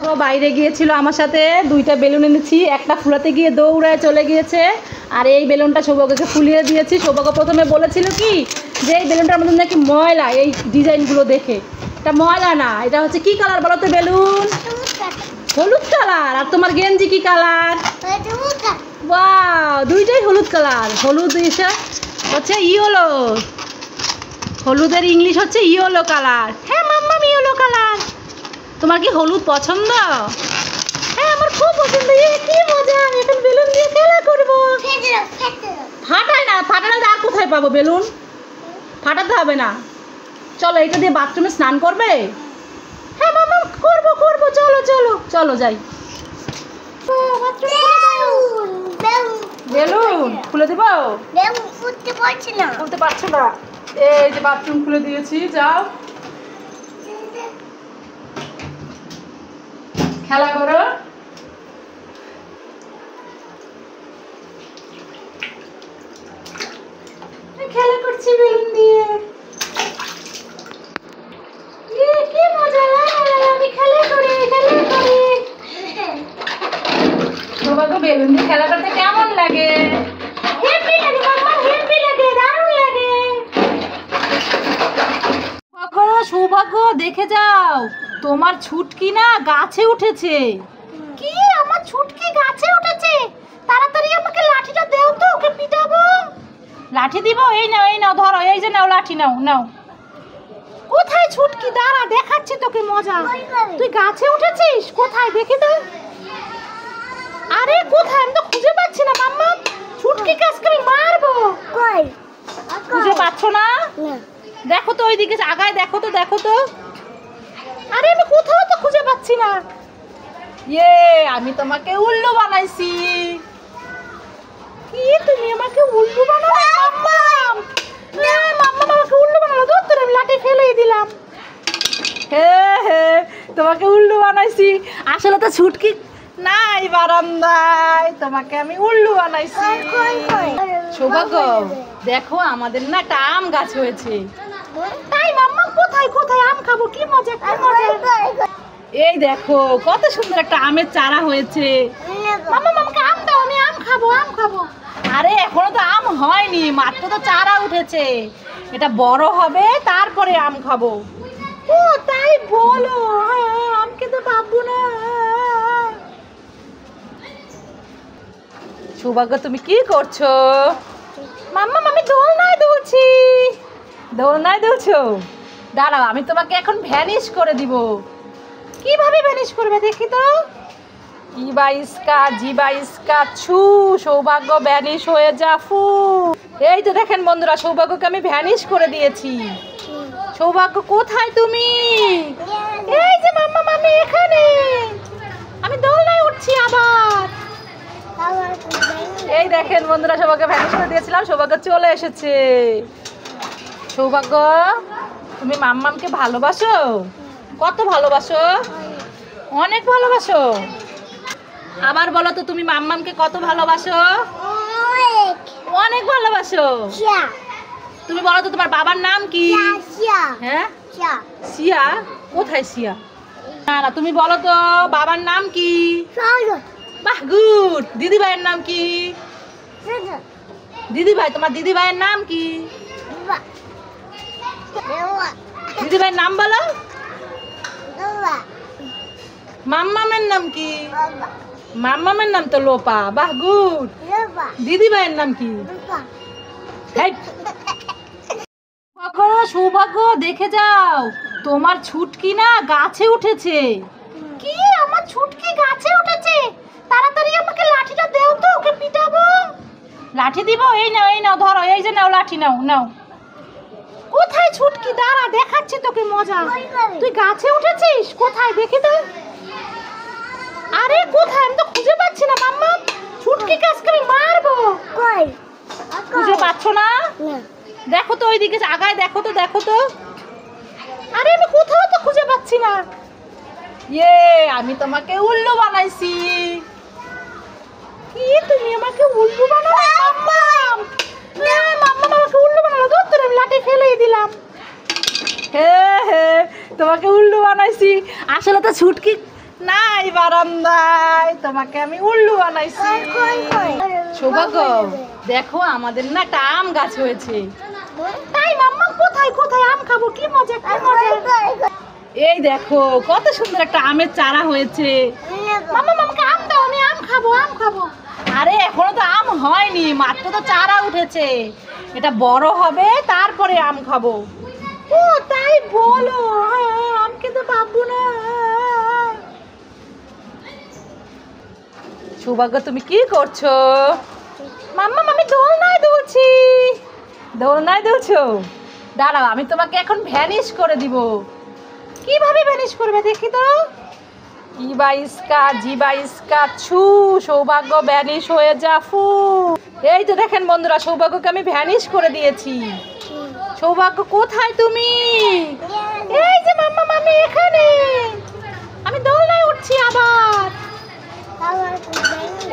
সৌভাগ্য বাইরে গিয়েছিল আমার সাথে, দুইটা বেলুন এনেছি, একটা ফুলাতে গিয়ে দৌড়ায় চলে গিয়েছে, আর এই বেলুনটা সৌভাগ্যকে ফুলিয়ে দিয়েছি। সৌভাগ্য প্রথমে বলেছিল কি যে এই বেলুনটার মধ্যে নাকি ময়লা, এই ডিজাইনগুলো দেখে। এটা ময়লা না, এটা হচ্ছে কি কালার বলো তো বেলুন? হলুদ কালার। আর তোমার গেঞ্জি কি কালার? বাহ, দুইটাই হলুদ কালার। হলুদ হচ্ছে ইয়েলো, হলুদের ইংলিশ হচ্ছে ইয়েলো কালার। হ্যাঁ মাম্মাম, ইয়েলো কালার। তোমার কি হলুদ পছন্দ? হ্যাঁ আমার খুব পছন্দ। কি মজা, আমি এখন বেলুন দিয়ে খেলা করবো। ফাটায় না, ফাটালে আর কোথায় পাবো বেলুন? ফাটাতে হবে না। চলো এটা দিয়ে বাথরুমে স্নান করবে? হ্যাঁ মাম্মাম করবো করবো, চলো চলো চলো যাই। বেলুন খুলে দিব? খুলতে পারছো না? এই যে বাথরুম খুলে দিয়েছি, যাও খেলা করো। খেলা করছি বেলুন দিয়ে। কি মজা, আমি খেলা করি খেলা করি। সৌভাগ্য বেলুন দিয়ে খেলা করতে কেমন লাগে? হেভি লাগে মাম্মা, হেভি লাগে, দারুণ লাগে। সৌভাগ্য দেখে যাও, তোমার ছুটকি না গাছে উঠেছে। কি আমার ছুটকি গাছে উঠেছে? তাড়াতাড়ি আমাকে লাঠিটা দাও তো, ওকে পিটাবো। লাঠি দিব? এই নাও এই নাও, ধরো, এই যে নাও লাঠি, নাও নাও। কোথায় ছুটকি? দাঁড়া দেখাচ্ছি তোকে মজা। তুই গাছে উঠেছিস? কোথায় দেখি তো। আরে কোথায়, আমি তো খুঁজে পাচ্ছি না মাম্মা। ছুটকি গাছকে আমি মারবো। খুঁজে পাচ্ছ না? দেখো তো ওইদিকে আগায়, দেখো তো দেখো তো। আরে আমি কোথাও তো খুঁজে পাচ্ছি না। আমি তোমাকে উল্লু বানাইছি। কি তুমি আমাকে উল্লু বানালে? মাম্মাম মাম্মাম আমাকে উল্লু বানালো, ধর আমি লাঠি ফেলেই দিলাম। তোমাকে উল্লু বানাইছি। আসলে তো ছুটকি নাই বারান্দায়, তোমাকে আমি উল্লু বানাইছি। সৌভাগ্য দেখো, আমাদের না একটা আম গাছ হয়েছে। তাই মাম্মা? কোথায় কোথায় আম খাবো, কি মজা কি মজা। এই দেখো কত সুন্দর একটা আমের চারা হয়েছে। মাম্মা আমাকে আম দাও, আমি আম খাবো আম খাবো। আরে এখনো তো আম হয়নি, মাত্র তো চারা উঠেছে, এটা বড় হবে তারপরে আম খাবো। ও তাই বলো? আম খেতে পাবো না। সৌভাগ্য তুমি কি করছো? মাম্মা আমি দোলনায় দুলছি। দোলনায় দুলছো? দাঁড়াও, আমি তোমাকে এখন ভ্যানিশ করে দিব। কিভাবে ভ্যানিশ করবে দেখি তো? ইবা ইস্কা জিবা ইস্কা ছু, সৌভাগ্য ভ্যানিশ হয়ে যা ফু। এই তো দেখেন বন্ধুরা, সৌভাগ্যকে আমি ভ্যানিশ করে দিয়েছি। সৌভাগ্য কোথায় তুমি? এই যে মাম্মা আমি এখানে, আমি দোলনায় উঠছি আবার। এই দেখেন বন্ধুরা, সৌভাগ্য ভ্যানিশ করে দিয়েছিলাম, সৌভাগ্য চলে এসেছে। সৌভাগ্য তুমি মাম্মামকে ভালোবাসো? কত ভালোবাসো? অনেক ভালোবাসো। আবার বলো তো, তুমি মাম্মামকে কত ভালোবাসো? অনেক ভালোবাসো। তুমি বলো তো তোমার বাবার নাম কি? হ্যাঁ সিয়া। কোথায় সিয়া? না না, তুমি বলো তো বাবার নাম কি? বাহ গুড। দিদি ভাইয়ের নাম কি? দিদি ভাই, তোমার দিদি ভাইয়ের নাম কি? দিদি ভাইয়ের নাম বলো। মাম্মামের নাম কি? মাম্মামের নাম তো লোপা। বাহ গুড। দিদি ভাইয়ের নাম কি? সৌভাগ্য দেখে যাও, তোমার ছুটকি না গাছে উঠেছে। কি আমার ছুটকি গাছে উঠেছে? তাড়াতাড়ি আমাকে লাঠিটা দাও তো, ওকে পিটাবো। লাঠি দিব? এই নাও এই নাও, ধরো, এই যে নাও লাঠি, নাও নাও। কোথায় ছুটকি? দাঁড়া দেখাচ্ছি তোকে মজা। তুই গাছে উঠেছিস? কোথায় দেখি তো। আরে কোথায়, আমি তো খুঁজে পাচ্ছি না মাম্মা। ছুটকি গাছকে আমি মারবো। খুঁজে পাচ্ছ না? দেখো তো ওইদিকে আগায়, দেখো তো দেখো তো। আরে আমি কোথাও তো খুঁজে পাচ্ছি না। আমি তোমাকে উল্লু বানাইছি। কি তুমি আমাকে উল্লু বানালে? মাম্মাম মাম্মাম আমাকে উল্লু বানালো, ধর আমি লাঠি ফেলেই দিলাম। তোমাকে উল্লু বানাইছি। আসলে তো ছুটকি নাই বারান্দায় তোমাকে আমি উল্লু বানাইছি। সৌভাগ্য দেখো আমাদের না একটা আম গাছ হয়েছে। তাই মাম্মা কোথায় কোথায় আম খাবো, কি মজা কি মজা। এই দেখো কত সুন্দর একটা আমের চারা হয়েছে। মাম্মা আমাকে আম দাও, আমি আম খাবো আম খাবো। আরে এখনো তো আম হয়নি, মাত্র তো চারা উঠেছে, এটা বড় হবে তারপরে আম খাবো। ও তাই বলো, আম খেতে পাবো না। সৌভাগ্য তুমি কি করছো? মাম্মা আমি দোলনায় দুলছি। দোলনায় দুলছো? দাঁড়াও আমি তোমাকে এখন ভ্যানিশ করে দিব। কিভাবে ভ্যানিশ করবে দেখি তো। ইবা ইস্কা জিবা ইস্কা ছু, সৌভাগ্য ভ্যানিশ হয়ে যা ফু। এই তো দেখেন বন্ধুরা, সৌভাগ্যকে আমি ভ্যানিশ করে দিয়েছি। সৌভাগ্য কোথায় তুমি? এই যে মাম্মা আমি এখানে, আমি দোলনায় উঠছি আবার।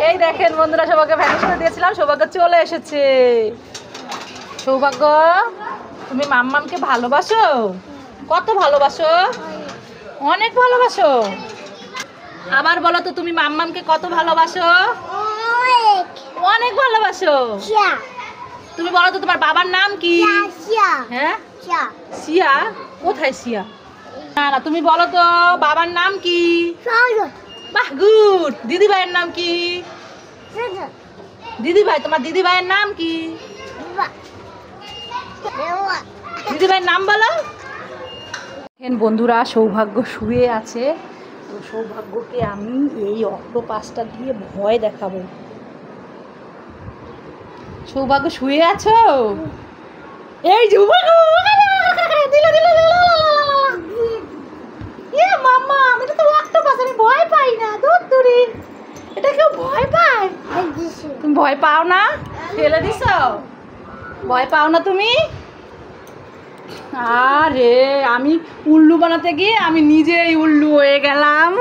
এই দেখেন বন্ধুরা, সৌভাগ্য ভ্যানিশ করে দিয়েছিলাম, সৌভাগ্য চলে এসেছে। সৌভাগ্য তুমি মাম্মামকে ভালোবাসো? কত ভালোবাসো? অনেক ভালোবাসো। আবার বলো তো তুমি মাম্মামকে কত ভালোবাসো? অনেক ভালোবাসো। তুমি বলো তো তোমার বাবার নাম কি? হ্যাঁ সিয়া। কোথায় সিয়া? না না তুমি বলো তো বাবার নাম কি? বাহ গুড। দিদি ভাইয়ের নাম কি? দিদি ভাই, তোমার দিদি ভাইয়ের নাম কি? দিদি ভাইয়ের নাম বলো। বন্ধুরা সৌভাগ্য শুয়ে আছে, তো সৌভাগ্যকে আমি এই অক্টোপাসটা দিয়ে ভয় দেখাবো। সৌভাগ্য শুয়ে আছো? এই যে মাম্মা আমি তো অক্টোপাস, আমি ভয় পাই না। দূর দূরে এটা কেউ ভয় পায়? তুমি ভয় পাও না? ফেলে দিছো? ভয় পাও না তুমি? আরে আমি উল্লু বানাতে গিয়ে আমি নিজেই উল্লু হয়ে গেলাম।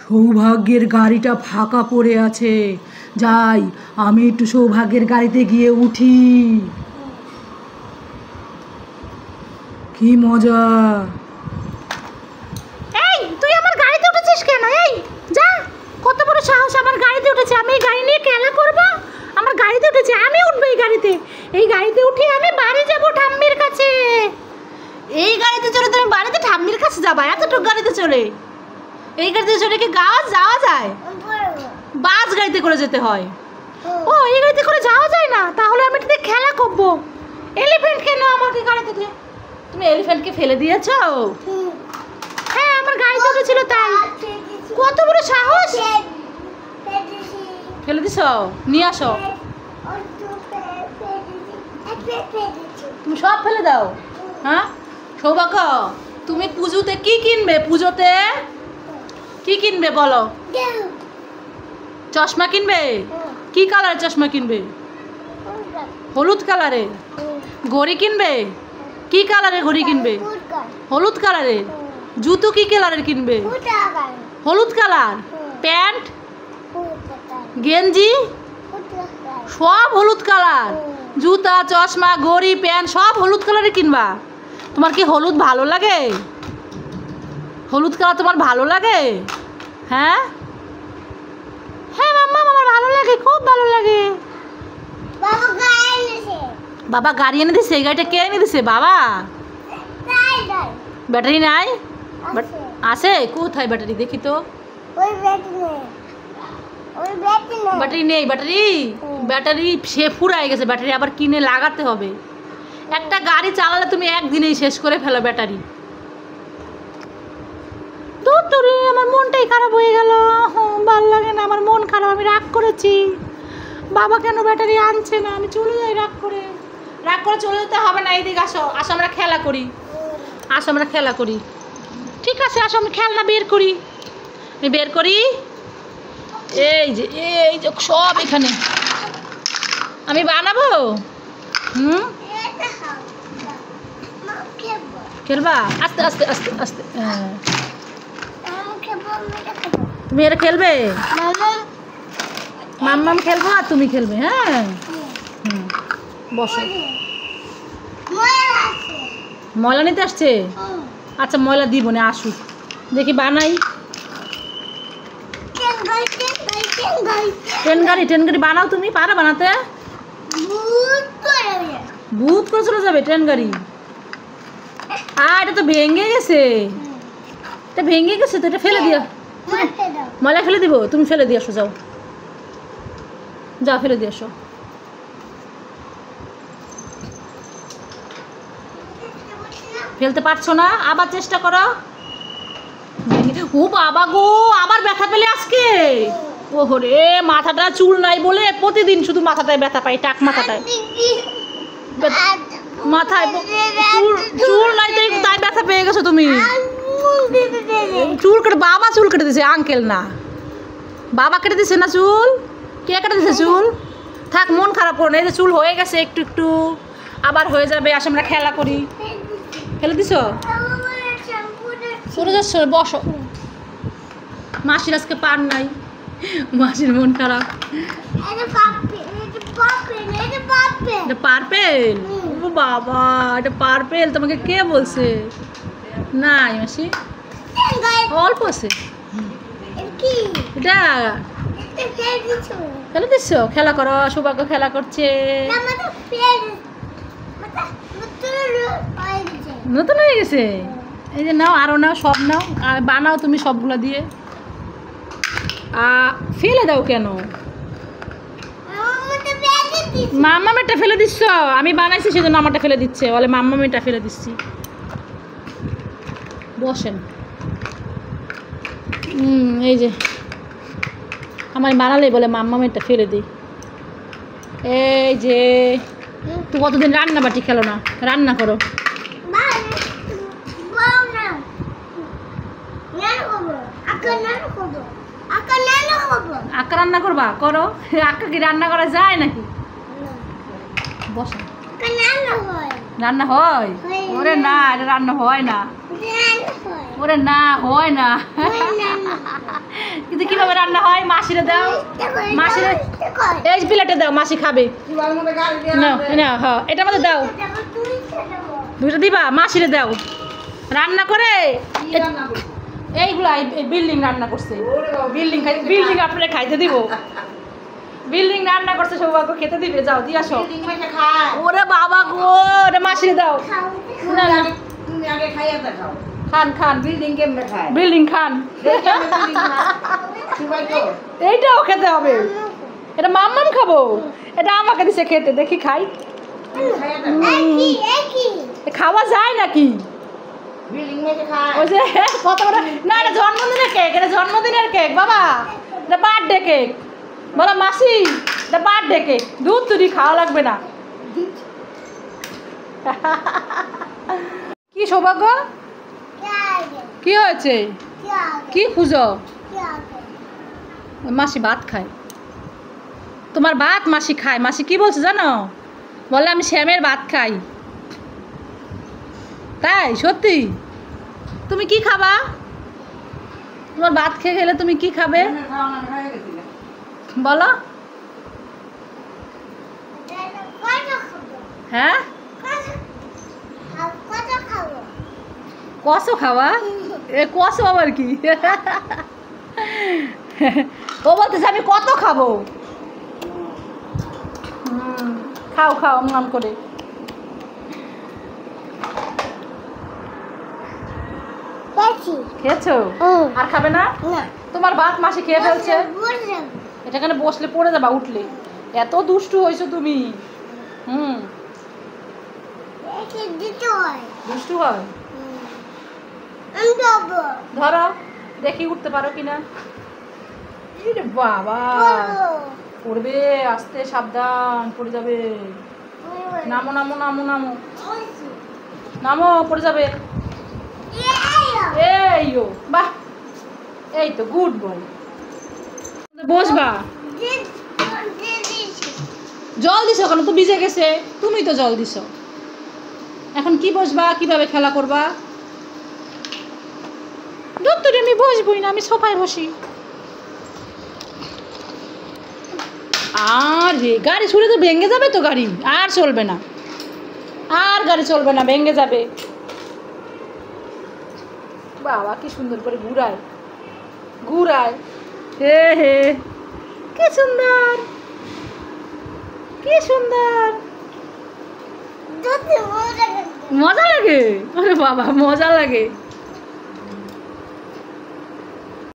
সৌভাগ্যের গাড়িটা ফাঁকা পড়ে আছে, যাই আমি একটু সৌভাগ্যের গাড়িতে গিয়ে উঠি। কি মজা। এই তুই আমার গাড়িতে উঠেছিস কেন? এই যা, কত বড় সাহস আমার গাড়িতে উঠেছে। আমি এই গাড়ি নিয়ে খেলা করব? আমার গাড়িতে উঠেছে, আমি উঠবো এই গাড়িতে। এই গাড়িতে উঠে আমি বাড়ি যাব ঠাম্মির কাছে। এই গাড়িতে চলে তুমি বাড়িতে ঠাম্মির কাছে যাবা? এতটুকু গাড়িতে চলে? এই গাড়িতে চলে কি গাছ যাওয়া যায়? বাস গাড়িতে করে যেতে হয়। ও এই গাড়িতে করে যাওয়া যায় না? তাহলে আমি এটাতে খেলা করব। এলিফ্যান্ট কেন আমাকে গাড়িতে দিয়ে? তুমি এলিফ্যান্টকে ফেলে দিয়েছো? হ্যাঁ আমার গাড়িতে উঠেছিল তাই। কত বড় সাহস! ফেলে দিছ? নিয়ে আসো। তুমি সব ফেলে দাও? হ্যাঁ সৌভাগ্য তুমি পুজোতে কি কিনবে? পুজোতে কি কিনবে বলো? চশমা কিনবে? কি কালারের চশমা কিনবে? হলুদ কালারে। ঘড়ি কিনবে? কি কালারের ঘড়ি কিনবে? হলুদ কালারের। জুতো কি কালারের কিনবে? হলুদ কালার। প্যান্ট গেঞ্জি সব হলুদ কালার। জুতা চশমা ঘড়ি প্যান্ট সব হলুদ কালারের কিনবা? তোমার কি হলুদ ভালো লাগে? হলুদ কালার তোমার ভালো লাগে? হ্যাঁ হ্যাঁ মাম্মা আমার ভালো লাগে, খুব ভালো লাগে। বাবা গাড়ি এনে দিছে? এই গাড়িটা কে এনে দিছে? বাবা। ব্যাটারি নাই? আছে কোথায় ব্যাটারি? দেখি তো। ব্যাটারি নেই? ব্যাটারি সে ফুরাই গেছে, ব্যাটারি আবার কিনে লাগাতে হবে। একটা গাড়ি চালালে তুমি একদিনেই শেষ করে ফেলো ব্যাটারি। তোরে আমার মনটাই খারাপ হয়ে গেল। ভালো লাগে না, আমার মন খারাপ, আমি রাগ করেছি। বাবা কেন ব্যাটারি আনছে না? আমি চলে যাই রাগ করে। রাগ করে চলে যেতে হবে না, এইদিকে আসো। আসো আমরা খেলা করি। আসো আমরা খেলা করি। ঠিক আছে আসো আমি খেলনা বের করি। আমি বের করি। এই যে সব এখানে আমি বানাবো। খেলবা? আস্তে আস্তে আস্তে আস্তে। তুমি এটা খেলবে? মাম্মাম খেলবো আর তুমি খেলবে। হ্যাঁ বসো। ময়লা নিতে আসছে? আচ্ছা ময়লা দিব না, আসুক। দেখি বানাই। ট্রেন গাড়ি বানাও, তুমি পারো বানাতে? ভূত করে চলে যাবে ট্রেন গাড়ি? এটা তো ভেঙে গেছে, এটা ভেঙে গেছে তো, এটা ফেলে দিও। ময়লা ফেলে দিব, তুমি ফেলে দিয়ে আসো, যাও যাও ফেলে দিয়ে আসো। ফেলতে পারছো না, আবার চেষ্টা করো। ও বাবা গো, আবার ব্যথা পেলে আজকে? ওহরে, মাথাটা চুল নাই বলে প্রতিদিন শুধু মাথাটায় ব্যথা পাই, টাক মাথাটায় মাথায় চুল নাই তাই ব্যথা পেয়ে গেছো তুমি। চুল কেটে, বাবা চুল কেটে দিছে, আঙ্কেল না, বাবা কেটে দিছে না চুল? কে কেটে দিছে চুল? থাক, মন খারাপ করো না, এই যে চুল হয়ে গেছে একটু একটু, আবার হয়ে যাবে, আসে আমরা খেলা করি। ফেলে দিছো? চলে যাচ্ছ, বসো। মাসির আজকে পার নাই, মাসির মন খারাপ। এটা পার্পেল? ও বাবা, এটা পার্পেল তোমাকে কে বলছে? নাই মাসি, অল্প আছে এটা। ফেলে দিচ্ছ? খেলা করো, সৌভাগ্য খেলা করছে। নতুন হয়ে গেছে, এই যে নাও, আরও নাও, সব নাও, আর বানাও তুমি সবগুলো দিয়ে। ফেলে দাও কেন? মাম্মামেরটা ফেলে দিচ্ছ? আমি বানাইছি সেজন্য আমারটা ফেলে দিচ্ছে, বলে মাম্মামেরটা ফেলে দিচ্ছি। বসেন। এই যে আমার বানালেই বলে মাম্মামেরটা ফেলে দিই। এই যে তুই কতদিন রান্না বাটি খেলো না, রান্না করো। আক্কা রান্না করবা? করো। আক্কা কি রান্না করা যায় নাকি? বসো। রান্না হয়? ওরে না, এটা রান্না হয় না। ওরে না, হয় না। কিন্তু কিভাবে রান্না হয়? মাসিরে দাও, মাসিরে এই প্লেটে দাও, মাসি খাবে। না, হ্যাঁ, এটার মধ্যে দাও, দুইটা দিবা, মাসিরে দাও। রান্না করে এইগুলা বিল্ডিং রান্না করছে, বিল্ডিং আপনারা খাইতে দিব। বিল্ডিং রান্না করছে, সৌভাগ্য খেতে দিবে, যাও দিয়ে আসো। ওরে বাবা গো, ওরে মাসিরে দাও। খান খান, বিল্ডিং খান। এইটাও খেতে হবে, এটা মাম্মাম খাবো, এটা আমাকে দিছে খেতে, দেখি খাই। খাওয়া যায় নাকি? ওই যে কত বড়, না এটা জন্মদিনের কেক, এটা জন্মদিনের কেক বাবা, এটা বার্থডে কেক। বলো মাসি, এটা বার্থডে কেক, দুধ তুই খাওয়া লাগবে না। কি সৌভাগ্য, কি হয়েছে? কি খুঁজো? মাসি ভাত খায়, তোমার ভাত মাসি খায়। মাসি কি বলছে জানো? বলে আমি শ্যামের ভাত খাই। তাই? সত্যি? তুমি কি খাবা? তোমার ভাত খেয়ে গেলে তুমি কি খাবে বলো? হ্যাঁ, কষো খাওয়া? এ কষো আবার কি? ও বলতেছে আমি কত খাবো। খাও খাও, নাম করে। খেয়েছো? আর খাবে না? তোমার ভাত মাসি খেয়ে ফেলছে। এটা এখানে বসলে পড়ে যাবা উঠলে, এত দুষ্টু হয়েছো তুমি। দুষ্টু হয়। ধরো দেখি উঠতে পারো কিনা। বাবা, পড়বে, আস্তে, সাবধান, পড়ে যাবে। নামো নামো নামো নামো নামো, পড়ে যাবে। এই ও বাহ, এই তো গুড বয়। বসবা। জল দিছো কেন? তো ভিজে গেছে, তুমি তো জল দিছো। এখন কি বসবা, কিভাবে খেলা করবা? দত্তরে আমি বসবই না, আমি সোফায় বসি। আর রে, গাড়ি ছুড়ে তো ভেঙে যাবে তো, গাড়ি আর চলবে না, আর গাড়ি চলবে না, ভেঙে যাবে। বাবা কি সুন্দর করে ঘুরায় ঘুরায়, হে হে কি সুন্দর, কি সুন্দর, মজা লাগে। আরে বাবা মজা লাগে।